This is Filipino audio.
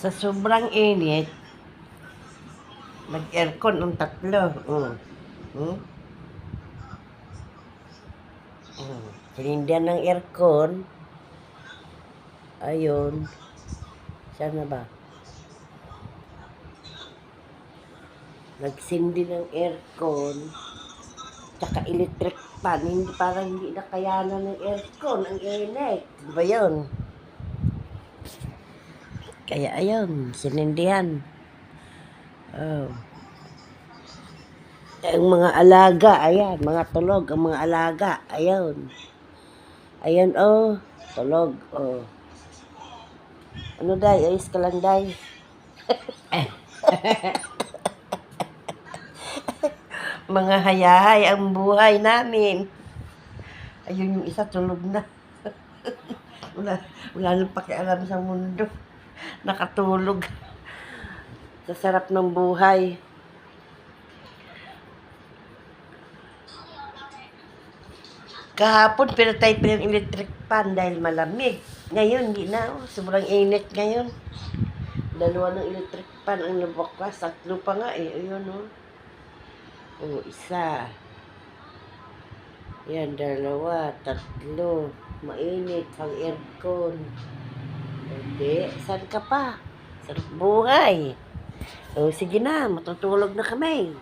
Sa sobrang init, nag-aircon ang tatlo. Hmm? Sinindihan ng aircon. Ayun. Saan na ba? Nagsindi ng aircon. Tsaka electric fan. Hindi, parang hindi na kayanan ng aircon. Ang init. Di ba yun? Kaya ayun, sinindihan. Oh. Ang mga alaga, ayan, mga tulog, ang mga alaga, ayun. Ayan, oh, tulog, oh. Ano, day? Ayos ka lang, day? Mga hayahay ang buhay namin. Ayun, yung isa tulog na. wala nang pakialam sa mundo. Nakatulog. Sa sarap ng buhay. Kahapon, pinatay pa yung electric fan dahil malamig. Ngayon, hindi na. Oh, sobrang init ngayon. Dalawa ng electric fan ang nabakwas. Tatlo pa nga eh. Ayun, oh. Oh, isa. Yan, dalawa, tatlo. Mainit, pang aircon. Hindi, saan ka pa? Sarap buhay. Oh, sige na, matutulog na kami.